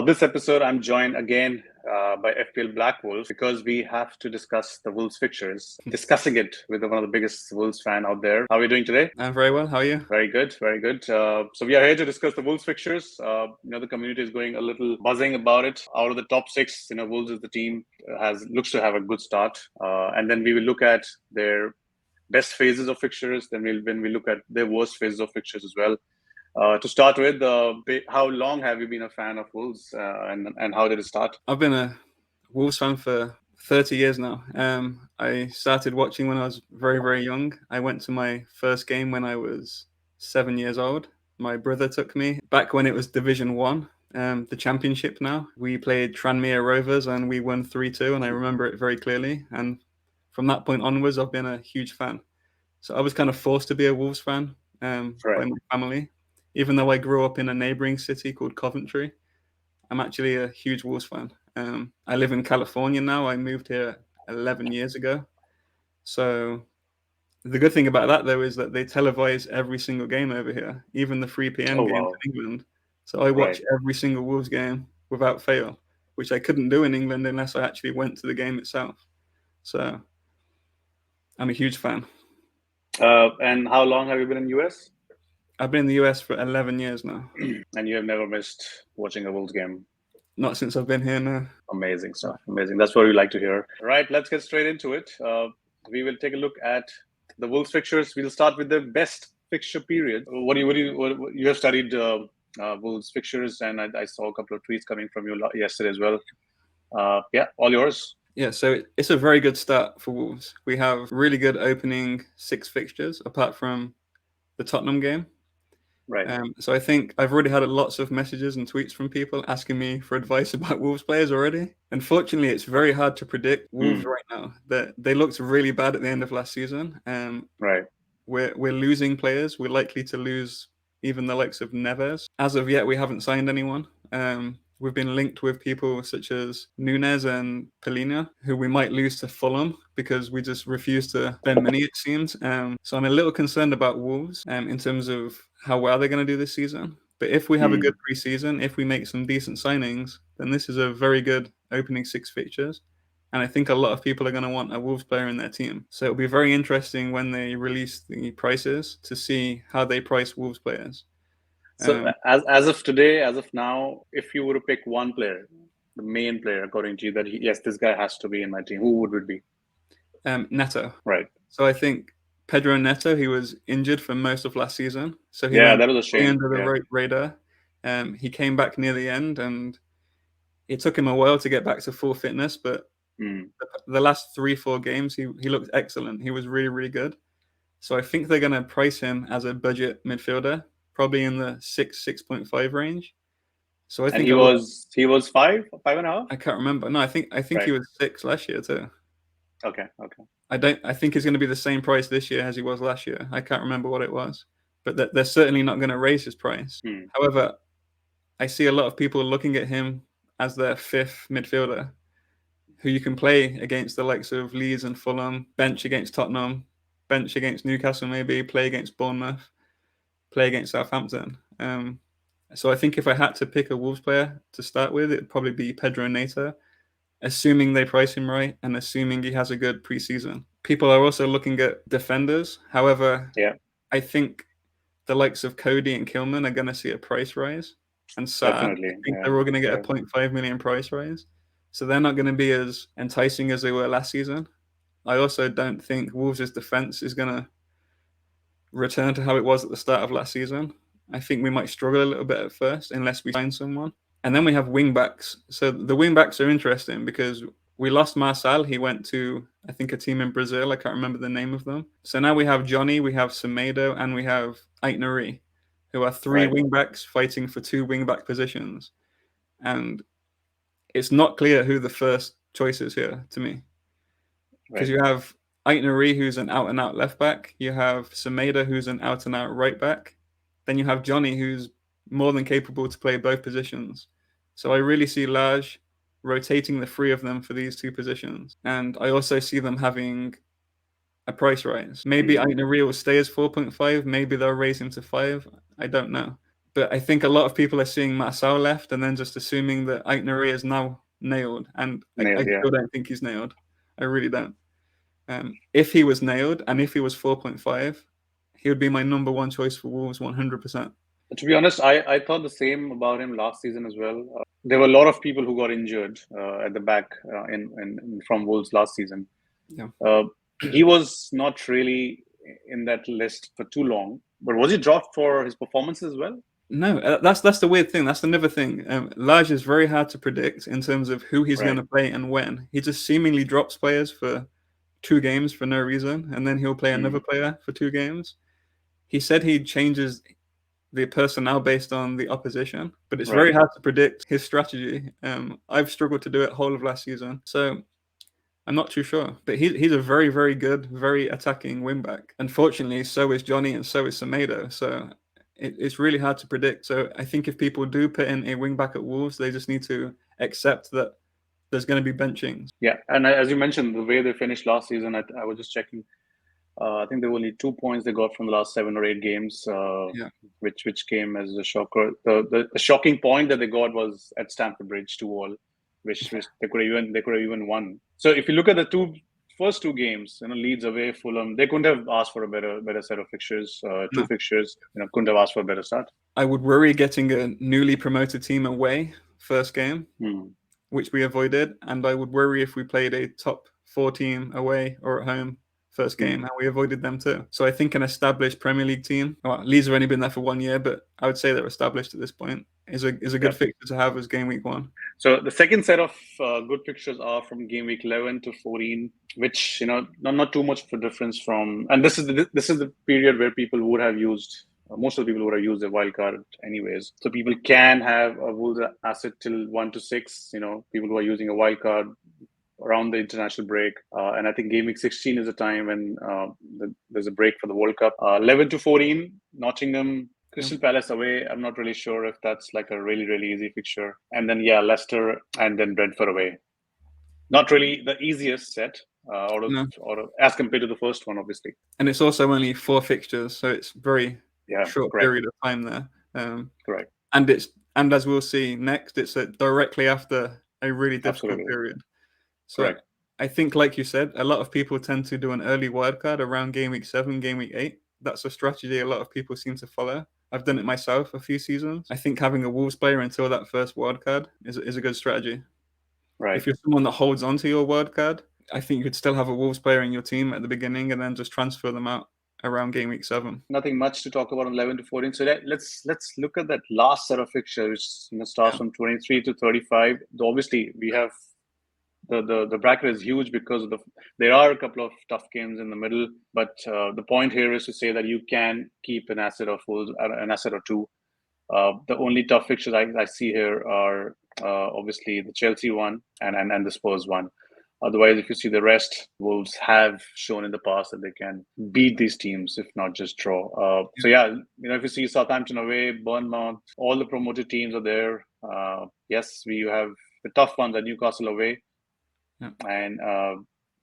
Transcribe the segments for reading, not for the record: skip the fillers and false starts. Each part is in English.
On this episode, I'm joined again by FPL BLACKWOLF because we have to discuss the Wolves fixtures, discussing it with one of the biggest Wolves fan out there. How are you doing today? I'm very well. How are you? Very good, very good. So we are here to discuss the Wolves fixtures. The community is going a little buzzing about it. Out of the top six, Wolves is the team looks to have a good start, and then we will look at their best phases of fixtures. Then when we look at their worst phases of fixtures as well. To start with, how long have you been a fan of Wolves, and how did it start? I've been a Wolves fan for 30 years now. I started watching when I was very, very young. I went to my first game when I was 7 years old. My brother took me back when it was Division 1, the championship now. We played Tranmere Rovers and we won 3-2, and I remember it very clearly. And from that point onwards, I've been a huge fan. So I was kind of forced to be a Wolves fan by my family. Even though I grew up in a neighboring city called Coventry, I'm actually a huge Wolves fan. I live in California now. I moved here 11 years ago. So the good thing about that, though, is that they televise every single game over here, even the 3 p.m. games in England. So I watch every single Wolves game without fail, which I couldn't do in England unless I actually went to the game itself. So I'm a huge fan. And how long have you been in the US? I've been in the US for 11 years now. And you have never missed watching a Wolves game? Not since I've been here now. Amazing stuff. Amazing. That's what we like to hear. Right, let's get straight into it. We will take a look at the Wolves fixtures. We'll start with the best fixture period. You have studied Wolves fixtures, and I saw a couple of tweets coming from you yesterday as well. All yours. Yeah, so it's a very good start for Wolves. We have really good opening 6 fixtures, apart from the Tottenham game. Right. So I think I've already had lots of messages and tweets from people asking me for advice about Wolves players already. Unfortunately, it's very hard to predict Wolves right now. They looked really bad at the end of last season. Right. We're losing players. We're likely to lose even the likes of Neves. As of yet, we haven't signed anyone. We've been linked with people such as Nunes and Polina, who we might lose to Fulham because we just refuse to spend money, it seems. So I'm a little concerned about Wolves in terms of how well they're going to do this season. But if we have a good pre-season, if we make some decent signings, then this is a very good opening 6 fixtures. And I think a lot of people are going to want a Wolves player in their team. So it'll be very interesting when they release the prices to see how they price Wolves players. So as of today, as of now, if you were to pick one player, the main player, according to you, that this guy has to be in my team, who would it be? Neto. Right. So I think Pedro Neto, he was injured for most of last season. So he that was a shame. Under the radar. He came back near the end, and it took him a while to get back to full fitness. But the last 3-4 games, he looked excellent. He was really, really good. So I think they're going to price him as a budget midfielder, probably in the 6.5 range. So I think he was 5.5. I can't remember. No, I think he was 6 last year too. Okay. I think he's going to be the same price this year as he was last year. I can't remember what it was, but they're certainly not going to raise his price. However, I see a lot of people looking at him as their 5th midfielder, who you can play against the likes of Leeds and Fulham, bench against Tottenham, bench against Newcastle, maybe play against Bournemouth, play against Southampton. So I think if I had to pick a Wolves player to start with, it'd probably be Pedro Neto, assuming they price him right and assuming he has a good preseason. People are also looking at defenders. However, I think the likes of Cody and Kilman are going to see a price rise. And Sarr, I think they're all going to get a 0.5 million price rise. So they're not going to be as enticing as they were last season. I also don't think Wolves' defense is going to return to how it was at the start of last season. I think we might struggle a little bit at first unless we sign someone. And then we have wing backs. So the wing backs are interesting because we lost Marçal. He went to, I think, a team in Brazil. I can't remember the name of them. So now we have Johnny, we have Semedo, and we have Aitnari, who are 3 wing backs fighting for 2 wing back positions. And it's not clear who the first choice is here to me. Because you have Aitnari, who's an out-and-out left back. You have Semedo, who's an out-and-out right back. Then you have Johnny, who's more than capable to play both positions. So I really see Lage rotating the 3 of them for these 2 positions. And I also see them having a price rise. Maybe Aitnari will stay as 4.5. Maybe they'll raise him to 5. I don't know. But I think a lot of people are seeing Marcel left and then just assuming that Aitner is now nailed. And I still don't think he's nailed. I really don't. If he was nailed and if he was 4.5, he would be my number one choice for Wolves 100%. To be honest, I thought the same about him last season as well. There were a lot of people who got injured at the back from Wolves last season. Yeah. He was not really in that list for too long. But was he dropped for his performances as well? No, that's the weird thing. That's another thing. Lage is very hard to predict in terms of who he's going to play and when. He just seemingly drops players for 2 games for no reason, and then he'll play another player for 2 games. He said he changes the personnel based on the opposition, but it's very hard to predict his strategy. I've struggled to do it whole of last season, so I'm not too sure. But he's a very, very good, very attacking wingback. Unfortunately, so is Johnny and so is Semedo. So it's really hard to predict. So I think if people do put in a wingback at Wolves, they just need to accept that there's going to be benchings. Yeah, and as you mentioned, the way they finished last season, I was just checking. I think there were only 2 points they got from the last 7 or 8 games, which came as a shocker. The shocking point that they got was at Stamford Bridge 2-2, which they could have even won. So if you look at the first 2 games, Leeds away, Fulham, they couldn't have asked for a better set of fixtures. 2 fixtures, couldn't have asked for a better start. I would worry getting a newly promoted team away first game, which we avoided, and I would worry if we played a top 4 team away or at home first game, and we avoided them too. So I think an established Premier League team, well, Leeds have only been there for 1 year, but I would say they're established at this point, is a good fixture to have as game week 1. So the second set of good fixtures are from game week 11 to 14, which not too much of a difference from, and this is the period where people would have used. Most of the people would have used a wild card anyways. So people can have a Wolves asset till 1 to 6. People who are using a wild card around the international break. And I think game week 16 is a time when there's a break for the World Cup. 11 to 14, Nottingham, Crystal Palace away. I'm not really sure if that's like a really, really easy fixture. And then, Leicester and then Brentford away. Not really the easiest set as compared to the first one, obviously. And it's also only 4 fixtures, so it's very short period of time there. Correct. And as we'll see next, it's directly after a really difficult period. So I think, like you said, a lot of people tend to do an early wildcard around game week 7, game week 8. That's a strategy a lot of people seem to follow. I've done it myself a few seasons. I think having a Wolves player until that first wildcard is a good strategy. Right. If you're someone that holds onto your wildcard, I think you could still have a Wolves player in your team at the beginning and then just transfer them out around game week 7. Nothing much to talk about on 11 to 14. So let's look at that last set of fixtures, which starts from 23 to 35. Obviously, we have the bracket is huge because there are a couple of tough games in the middle. But the point here is to say that you can keep an asset or 2. The only tough fixtures I see here are obviously the Chelsea one and the Spurs one. Otherwise, if you see the rest, Wolves have shown in the past that they can beat these teams, if not just draw. So if you see Southampton away, Bournemouth, all the promoted teams are there. Yes, we have the tough ones at Newcastle away. And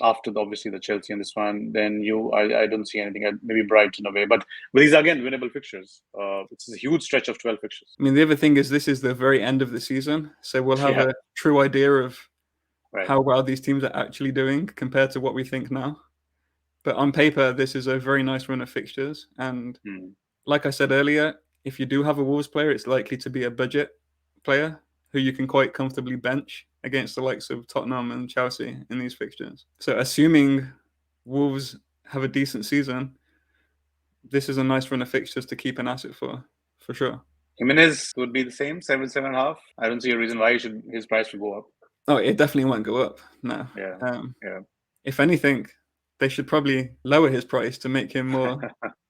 after obviously the Chelsea and this one, then I don't see anything. Maybe Brighton away, but these are again winnable fixtures. It's a huge stretch of 12 fixtures. I mean, the other thing is this is the very end of the season, so we'll have a true idea of how well these teams are actually doing compared to what we think now. But on paper, this is a very nice run of fixtures, and like I said earlier, if you do have a Wolves player, it's likely to be a budget player who you can quite comfortably bench against the likes of Tottenham and Chelsea in these fixtures. So assuming Wolves have a decent season, this is a nice run of fixtures to keep an asset for sure. Jimenez would be the same, 7.5. I don't see a reason why his price should go up. Oh, it definitely won't go up. No. Yeah. If anything, they should probably lower his price to make him more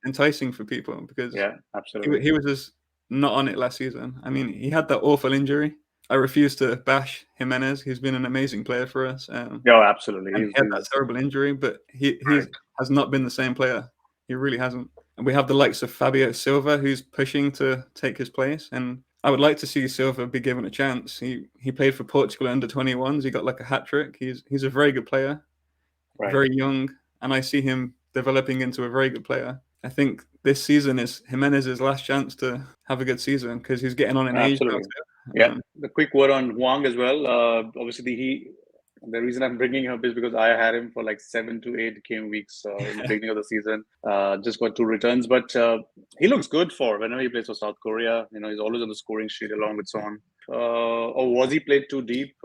enticing for people because absolutely. He was just not on it last season. I mean, he had that awful injury. I refuse to bash Jimenez. He's been an amazing player for us. Absolutely. He had that terrible injury, but he has not been the same player. He really hasn't. And we have the likes of Fabio Silva, who's pushing to take his place. And I would like to see Silva be given a chance. He played for Portugal under 21s. He got like a hat trick. He's a very good player, very young, and I see him developing into a very good player. I think this season is Jimenez's last chance to have a good season because he's getting on in age now Absolutely. too. Yeah. The quick word on Huang as well. Obviously, the reason I'm bringing him up is because I had him for like 7 to 8 game weeks in the beginning of the season. Just got 2 returns, but he looks good for whenever he plays for South Korea. He's always on the scoring sheet along with Son. Or was he played too deep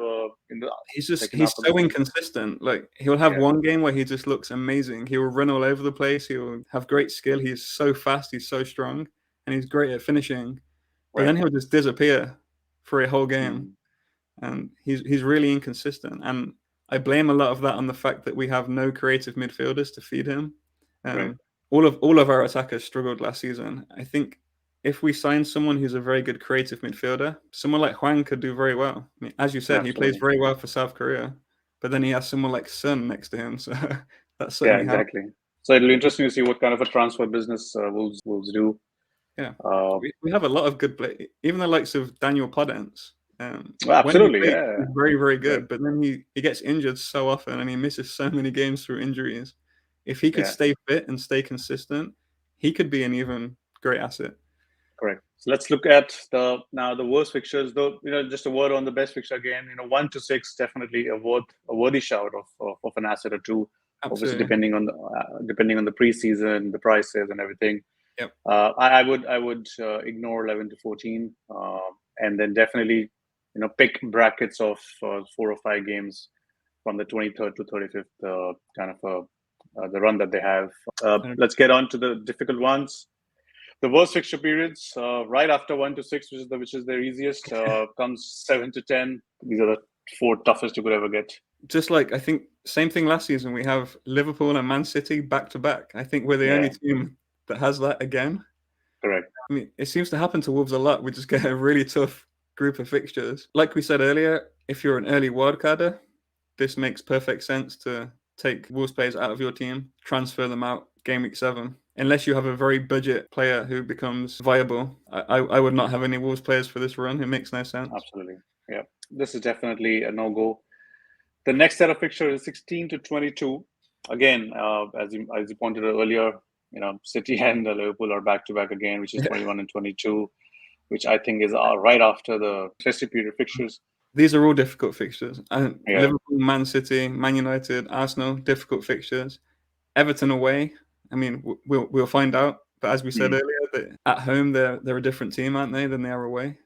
in the He's just second half of the so season? inconsistent. Like he'll have one game where he just looks amazing. He will run all over the place. He'll have great skill. He's so fast. He's so strong, and he's great at finishing. But then he'll just disappear for a whole game, and he's really inconsistent. And I blame a lot of that on the fact that we have no creative midfielders to feed him. All of our attackers struggled last season. I think if we sign someone who's a very good creative midfielder, someone like Huang could do very well. I mean, as you said, he plays very well for South Korea, but then he has someone like Son next to him, so that's certainly exactly. So it'll be interesting to see what kind of a transfer business Wolves do. Yeah, we have a lot of good play. Even the likes of Daniel Podence. Absolutely, he's very, very good. But then he gets injured so often, and he misses so many games through injuries. If he could stay fit and stay consistent, he could be an even great asset. Correct. So let's look at the worst fixtures. Though just a word on the best fixture again. 1 to 6 definitely a worthy shout of an asset or two. Absolutely. Obviously, depending on the preseason, the prices, and everything. Yep. I would ignore 11 to 14, and then definitely pick brackets of 4 or 5 games from the 23rd to 35th kind of the run that they have. Let's get on to the difficult ones. The worst fixture periods, right after 1 to 6, which is their easiest, comes 7 to 10. These are the 4 toughest you could ever get. Just like I think same thing last season, we have Liverpool and Man City back to back. I think we're the only team that has that again. Correct. I mean, it seems to happen to Wolves a lot. We just get a really tough group of fixtures. Like we said earlier, if you're an early wildcarder, this makes perfect sense to take Wolves players out of your team, transfer them out game week 7. Unless you have a very budget player who becomes viable, I would not have any Wolves players for this run. It makes no sense. Absolutely. Yeah. This is definitely a no-go. The next set of fixtures is 16 to 22. Again, as you pointed out earlier, City and Liverpool are back-to-back again, which is 21 and 22, which I think is right after the festive period fixtures. These are all difficult fixtures. Liverpool, Man City, Man United, Arsenal, difficult fixtures. Everton away. I mean, we'll find out. But as we said earlier, that at home they're a different team, aren't they, than they are away?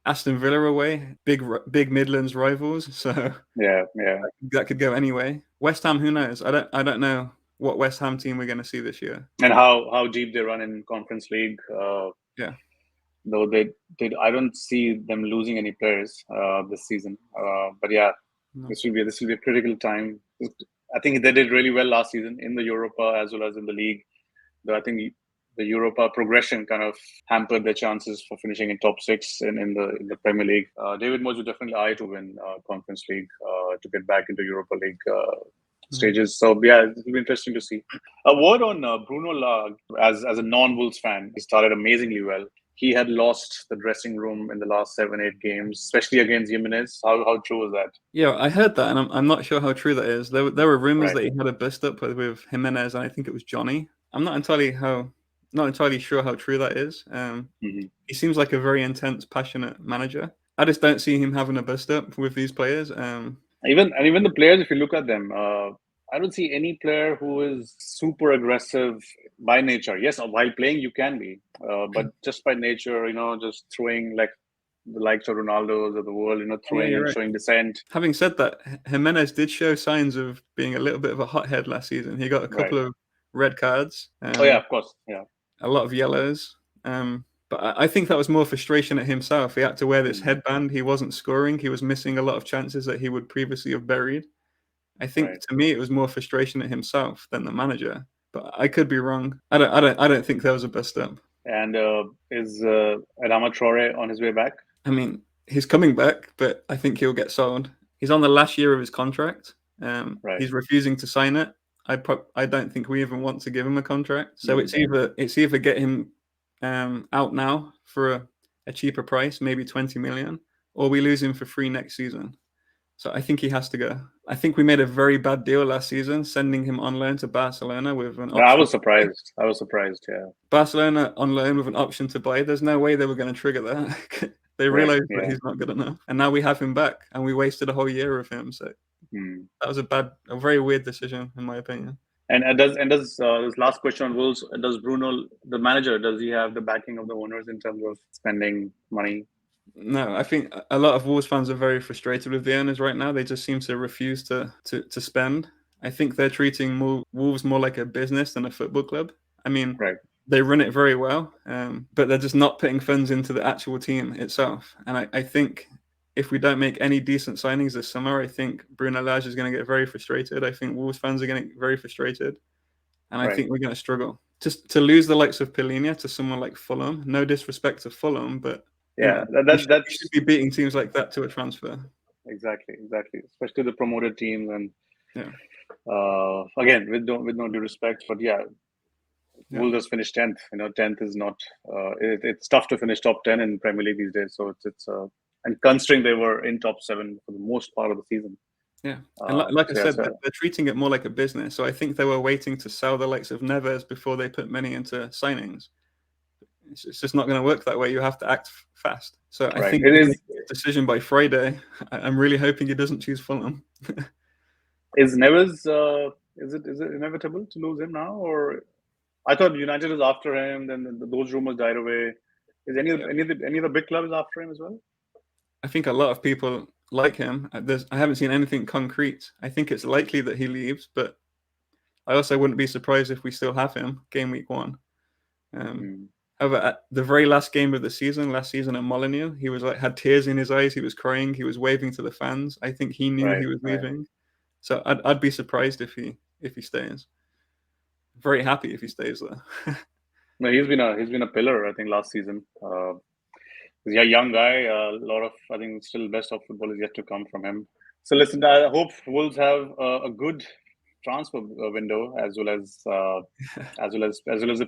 Aston Villa away, big Midlands rivals. So that could go anyway. West Ham, who knows? I don't know what West Ham team we're going to see this year, and how deep they run in Conference League. Though I don't see them losing any players this season. But this will be a critical time. I think they did really well last season in the Europa as well as in the league. Though I think the Europa progression kind of hampered their chances for finishing in top 6 in the Premier League. David Moyes would definitely eye to win Conference League to get back into Europa League stages. So it will be interesting to see. A word on Bruno Lage as a non-Wolves fan. He started amazingly well. He had lost the dressing room in the last 7-8 games, especially against Jimenez. How true is that? Yeah, I heard that, and I'm not sure how true that is. There were rumors that he had a bust up with Jimenez, and I think it was Johnny. I'm not entirely sure how true that is. He seems like a very intense, passionate manager. I just don't see him having a bust up with these players. Even the players, if you look at them, I don't see any player who is super aggressive by nature. Yes, while playing you can be, but just by nature, just throwing like the likes of Ronaldo's of the world, throwing and showing dissent. Having said that, Jimenez did show signs of being a little bit of a hothead last season. He got a couple of red cards. Of course, yeah. A lot of yellows. But I think that was more frustration at himself. He had to wear this headband. He wasn't scoring. He was missing a lot of chances that he would previously have buried. I think to me it was more frustration at himself than the manager. But I could be wrong. I don't think there was a bust up. And is Adama Traore on his way back? I mean, he's coming back, but I think he'll get sold. He's on the last year of his contract. He's refusing to sign it. I don't think we even want to give him a contract. So it's either get him out now for a cheaper price, maybe 20 million, or we lose him for free next season. So I think he has to go. I think we made a very bad deal last season, sending him on loan to Barcelona with an option. I was surprised. Yeah. Barcelona on loan with an option to buy. There's no way they were going to trigger that. They realized that he's not good enough, and now we have him back, and we wasted a whole year of him. So that was a very weird decision, in my opinion. And does this last question on Wolves? Does Bruno, the manager, does he have the backing of the owners in terms of spending money? No, I think a lot of Wolves fans are very frustrated with the owners right now. They just seem to refuse to spend. I think they're treating Wolves more like a business than a football club. I mean, they run it very well, but they're just not putting funds into the actual team itself. And I think if we don't make any decent signings this summer, I think Bruno Lage is going to get very frustrated. I think Wolves fans are going to get very frustrated. And I think we're going to struggle. Just to lose the likes of Pellegrini to someone like Fulham, no disrespect to Fulham, but that should be beating teams like that to a transfer. Exactly. Especially the promoted teams, and again, with no due respect, but Wolves has finished 10th. 10th is not. It's tough to finish top 10 in Premier League these days. So it's and considering they were in top 7 for the most part of the season. Yeah, and like I said, they're treating it more like a business. So I think they were waiting to sell the likes of Neves before they put money into signings. It's just not going to work that way. You have to act fast. So I think it is a decision by Friday. I'm really hoping he doesn't choose Fulham. Is Neves? Is it inevitable to lose him now, or I thought United is after him? Then those rumors died away. Is any of the big clubs after him as well? I think a lot of people like him. I haven't seen anything concrete. I think it's likely that he leaves, but I also wouldn't be surprised if we still have him game week 1. However, at the very last game of the season, last season at Molineux, he was had tears in his eyes. He was crying. He was waving to the fans. I think he knew he was leaving. So I'd be surprised if he stays. Very happy if he stays there. No, he's been a pillar, I think, last season. He's a young guy. A lot of, I think, still best of football is yet to come from him. So listen, I hope Wolves have a good transfer window as well as the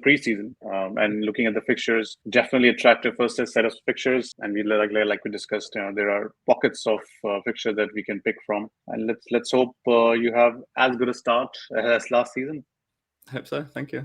preseason. And looking at the fixtures, definitely attractive first set of fixtures. And we like we discussed, there are pockets of fixture that we can pick from. And let's hope you have as good a start as last season. I hope so. Thank you.